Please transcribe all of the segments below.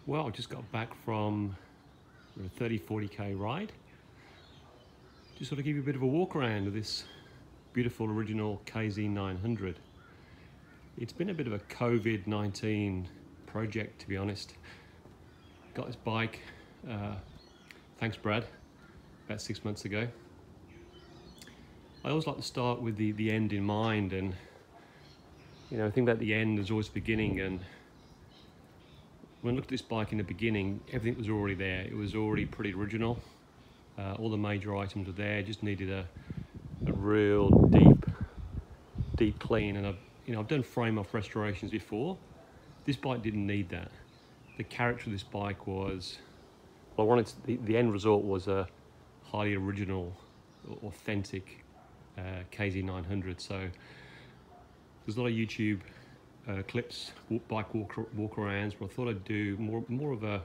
Well, I just got back from a 30-40k ride. Just sort of give you a bit of a walk around of this beautiful original KZ900. It's been a bit of a COVID-19 project, to be honest. Got this bike, thanks Brad, about 6 months ago. I always like to start with the end in mind, and you know, I think about the end is always the beginning. And when I looked at this bike in the beginning, everything was already there. It was already pretty original. All the major items were there. Just needed a real deep clean. And I've done frame off restorations before. This bike didn't need that. The character of this bike was, well, I wanted to, the end result was a highly original, authentic KZ900. So there's a lot of YouTube clips, bike walk-arounds, but I thought I'd do more of a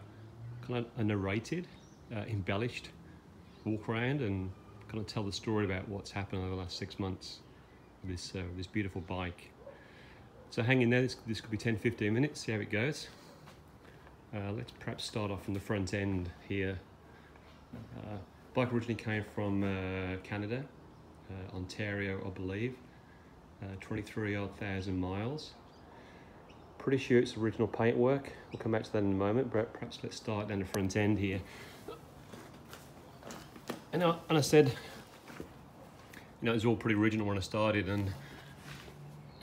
kind of a narrated, embellished walk-around, and kind of tell the story about what's happened over the last 6 months with this beautiful bike. So hang in there, this could be 10-15 minutes, see how it goes. Let's perhaps start off from the front end here. Bike originally came from Canada, Ontario, I believe. 23,000 miles. Pretty sure it's original paintwork. We'll come back to that in a moment, but perhaps let's start down the front end here. And I said, you know, it was all pretty original when I started, and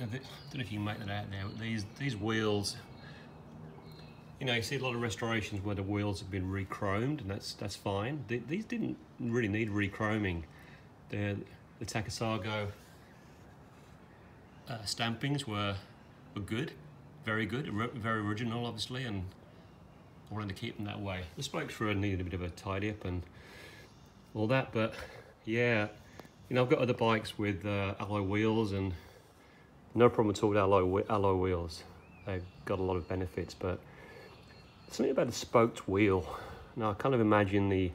I don't know if you can make that out now, but these wheels, you know, you see a lot of restorations where the wheels have been re-chromed, and that's fine. These didn't really need re-chroming. The Kawasaki stampings were good, very good, very original, obviously, and I wanted to keep them that way. The spokes needed a bit of a tidy up and all that, but yeah, you know, I've got other bikes with alloy wheels, and no problem at all with alloy wheels. They've got a lot of benefits, but something about a spoked wheel. Now I kind of imagine the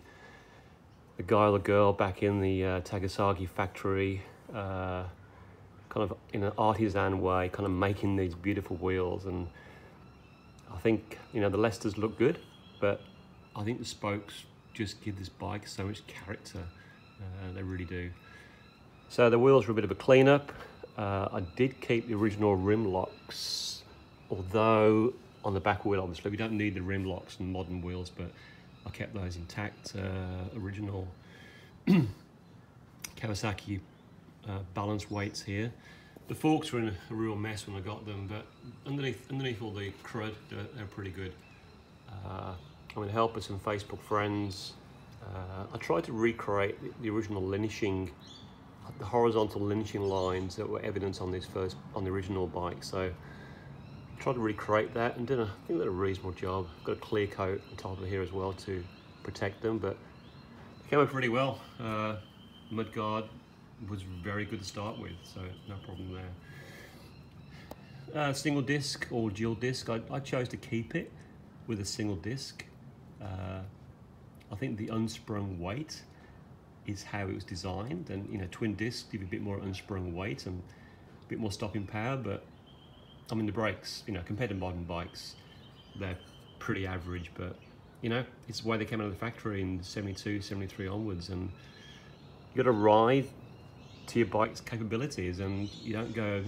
guy or the girl back in the Kawasaki factory, kind of in an artisan way, kind of making these beautiful wheels. And I think, you know, the Leicesters look good, but I think the spokes just give this bike so much character. They really do. So the wheels were a bit of a cleanup. I did keep the original rim locks, although on the back wheel, obviously, we don't need the rim locks and modern wheels, but I kept those intact, original Kawasaki balance weights here. The forks were in a real mess when I got them, but underneath all the crud, they're pretty good. I'm going to help with some Facebook friends. I tried to recreate the original lineaging, the horizontal lineaging lines that were evident on the original bike. So I tried to recreate that and I think did a reasonable job. Got a clear coat on top of here as well to protect them, but it came out really well. Mudguard was very good to start with, so no problem there. Single disc or dual disc, I chose to keep it with a single disc. I think the unsprung weight is how it was designed, and you know, twin discs give you a bit more unsprung weight and a bit more stopping power, but I mean the brakes, you know, compared to modern bikes, they're pretty average, but you know, it's the way they came out of the factory in 72, 73 onwards, and you got to ride to your bike's capabilities, and you don't go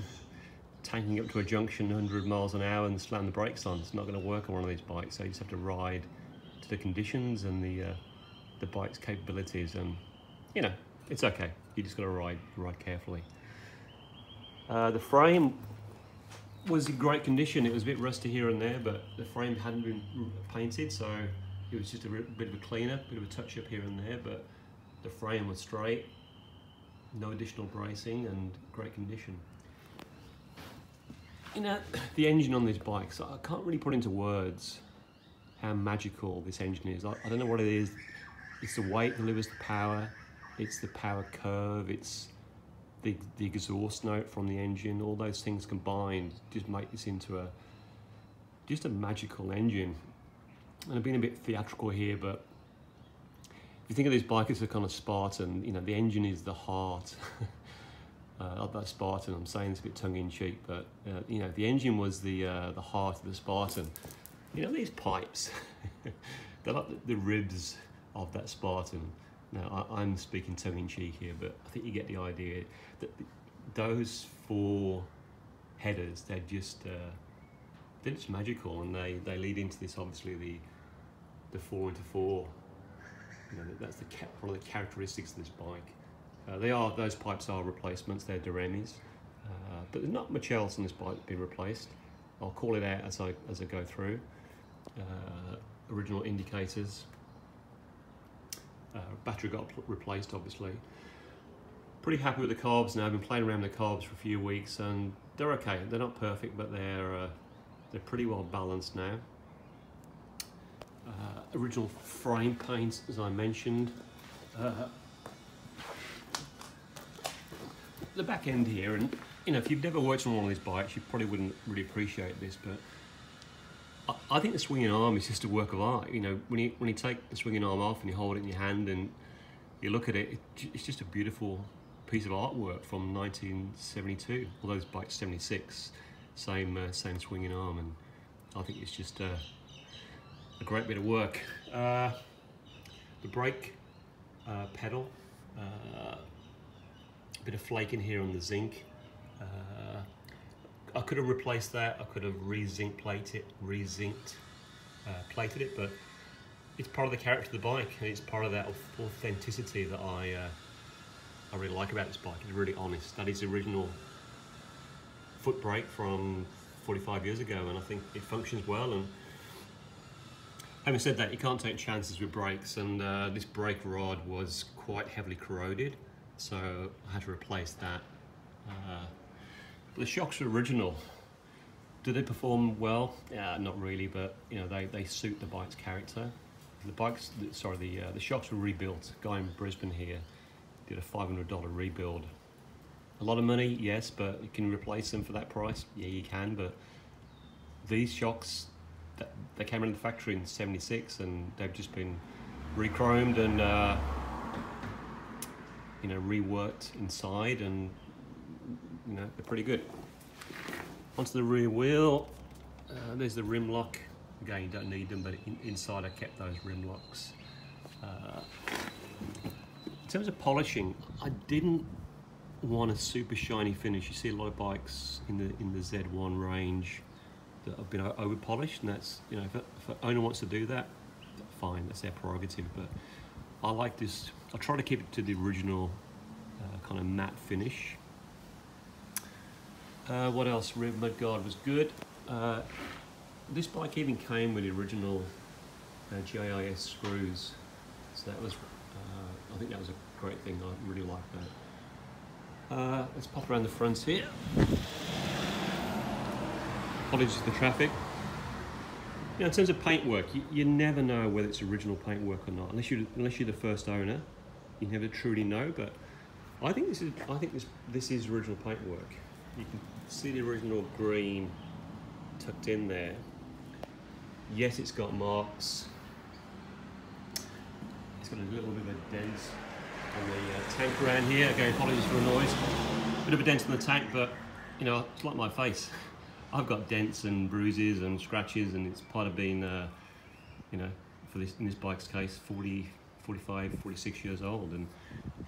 tanking up to a junction 100 miles an hour and slam the brakes on. It's not going to work on one of these bikes, so you just have to ride to the conditions and the bike's capabilities, and you know, it's okay. You just got to ride carefully. The frame was in great condition. It was a bit rusty here and there, but the frame hadn't been painted, so it was just a bit of a cleanup, bit of a touch up here and there, but the frame was straight, no additional bracing, and great condition. You know, the engine on these bikes, I can't really put into words how magical this engine is. I don't know what it is. It's the weight delivers the power, it's the power curve, it's the exhaust note from the engine. All those things combined just make this into just a magical engine. And I've been a bit theatrical here, but if you think of these bikes as a kind of Spartan, you know, the engine is the heart of that Spartan. I'm saying this a bit tongue-in-cheek, but you know, the engine was the heart of the Spartan. You know, these pipes, they're like the ribs of that Spartan. Now, I'm speaking tongue-in-cheek here, but I think you get the idea that those four headers, they're just magical, and they lead into this, obviously, the 4x4. You know, that's one of the characteristics of this bike. Those pipes are replacements, they're Doremis, but there's not much else in this bike that's been replaced. I'll call it out as I go through. Original indicators. Battery got replaced, obviously. Pretty happy with the carbs now. I've been playing around with the carbs for a few weeks, and they're okay. They're not perfect, but they're pretty well balanced now. Original frame paint, as I mentioned. The back end here, and you know, if you've never worked on one of these bikes, you probably wouldn't really appreciate this, but I think the swinging arm is just a work of art. You know, when you take the swinging arm off and you hold it in your hand and you look at it, it's just a beautiful piece of artwork from 1972. Although this bike's 76, same swinging arm, and I think it's just a great bit of work. The brake pedal, a bit of flaking here on the zinc. I could have replaced that. I could have re-zinc plated it, but it's part of the character of the bike, and it's part of that authenticity that I really like about this bike. It's really honest. That is the original foot brake from 45 years ago, and I think it functions well. And having said that, you can't take chances with brakes, and this brake rod was quite heavily corroded, so I had to replace that. The shocks are original. Do they perform well? Yeah, not really, but you know, they suit the bike's character. The shocks were rebuilt. A guy in Brisbane here did a $500 rebuild. A lot of money, yes, but you can replace them for that price. Yeah, you can, but these shocks, they came into the factory in '76, and they've just been re-chromed and you know, reworked inside, and you know, they're pretty good. Onto the rear wheel, there's the rim lock. Again, you don't need them, but inside I kept those rim locks. In terms of polishing, I didn't want a super shiny finish. You see a lot of bikes in the Z1 range that have been over polished, and that's, you know, if an owner wants to do that, fine, that's their prerogative. But I like this. I try to keep it to the original kind of matte finish. What else? Rear mudguard was good. This bike even came with the original GIS screws, so that was, I think that was a great thing. I really liked that. Let's pop around the front here. Apologies for the traffic. You know, in terms of paintwork, you never know whether it's original paintwork or not, unless you're the first owner. You never truly know, but I think this is original paintwork. You can see the original green tucked in there. Yes, it's got marks. It's got a little bit of a dent on the tank around here. Again, apologies for the noise. Bit of a dent on the tank, but you know, it's like my face. I've got dents and bruises and scratches, and it's part of being, you know, in this bike's case, 40, 45, 46 years old, and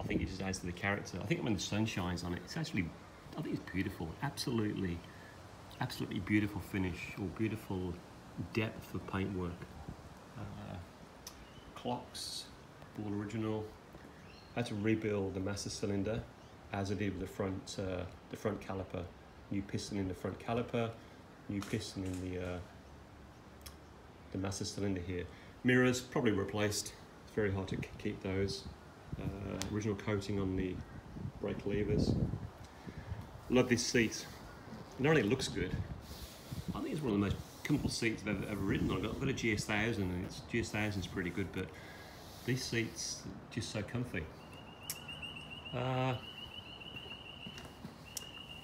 I think it just adds to the character. I think when the sun shines on it, it's actually, I think it's beautiful. Absolutely beautiful finish, or beautiful depth of paintwork. Clocks, all original. I had to rebuild the master cylinder, as I did with the front caliper. New piston in the front caliper, new piston in the master cylinder here. Mirrors probably replaced. It's very hard to keep those. Original coating on the brake levers. Love this seat. Not only it looks good, I think it's one of the most comfortable seats I've ever ridden. I've got a GS1000, and GS1000 is pretty good, but these seats are just so comfy.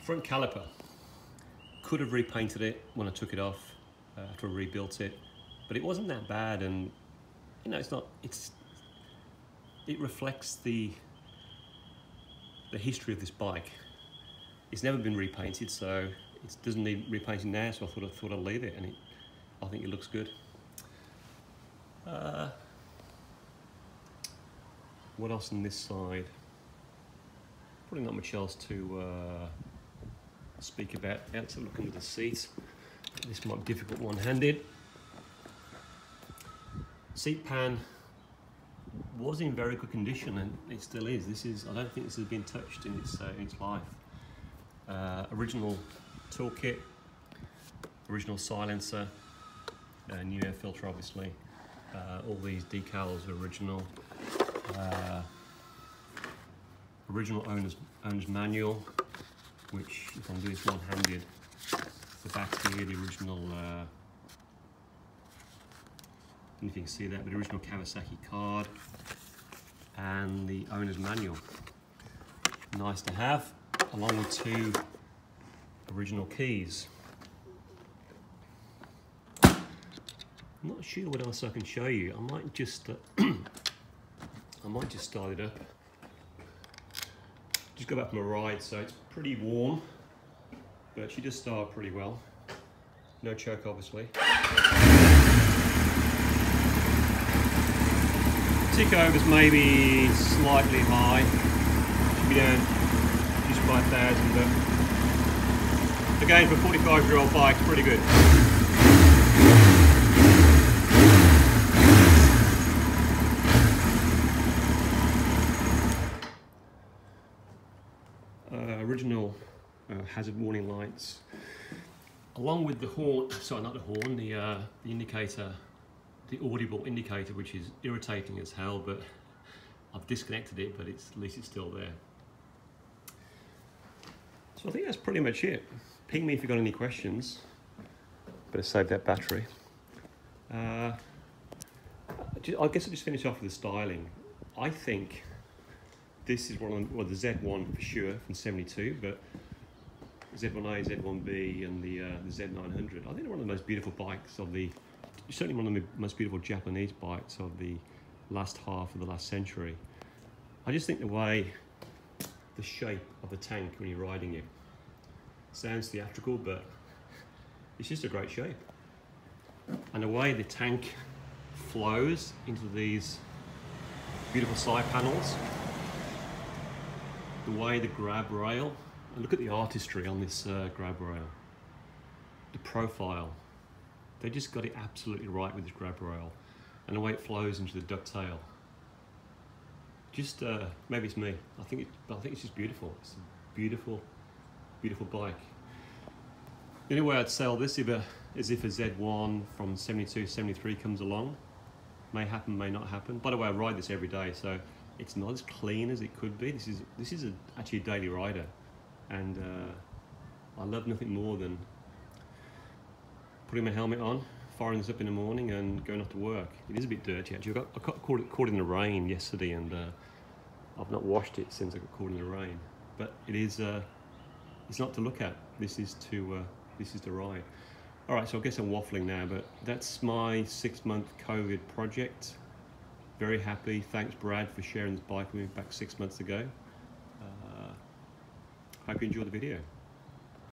Front caliper. Could have repainted it when I took it off after I rebuilt it, but it wasn't that bad, and you know, it reflects the history of this bike. It's never been repainted, so it doesn't need repainting now, so I thought I'd leave it, and I think it looks good. What else on this side? Probably not much else to speak about. Let's have a look under the seats. This might be difficult one-handed. Seat pan was in very good condition, and it still is. I don't think this has been touched in its life. Original toolkit, original silencer, new air filter obviously. All these decals are original. Original owner's manual, which if I'm doing this one-handed, the back here, the original, I don't know if you can see that, but the original Kawasaki card and the owner's manual. Nice to have, along with 2 original keys. I'm not sure what else I can show you. I might just start it up. Just got back from a ride, so it's pretty warm, but she does start pretty well. No choke, obviously. Tick overs maybe slightly high. Should be down just by 1,000, but again, for a 45-year-old bike, pretty good. Original hazard warning lights, along with the horn, sorry, not the horn, the indicator, the audible indicator, which is irritating as hell, but I've disconnected it, but at least it's still there. So I think that's pretty much it. Ping me if you've got any questions. Better save that battery. I guess I'll just finish off with the styling. I think this is one of the Z1 for sure from '72, but Z1A, Z1B, and the Z900. I think they're one of the most beautiful bikes of certainly one of the most beautiful Japanese bikes of the last half of the last century. I just think the shape of the tank when you're riding it sounds theatrical, but it's just a great shape. And the way the tank flows into these beautiful side panels, the way the grab rail, and look at the artistry on this grab rail, the profile, they just got it absolutely right with this grab rail, and the way it flows into the ducktail. Just maybe it's me. I think it's just beautiful. It's a beautiful, beautiful bike. The only way I'd sell this is if a Z1 from '72, '73 comes along. May happen, may not happen. By the way, I ride this every day, so it's not as clean as it could be. This is actually a daily rider, and I love nothing more than putting my helmet on, firing this up in the morning, and going off to work. It is a bit dirty actually. I got caught in the rain yesterday, and I've not washed it since I got caught in the rain. But it is it's not to look at. This is to ride. All right, so I guess I'm waffling now, but that's my 6-month COVID project. Very happy. Thanks, Brad, for sharing this bike with me back 6 months ago. Hope you enjoyed the video.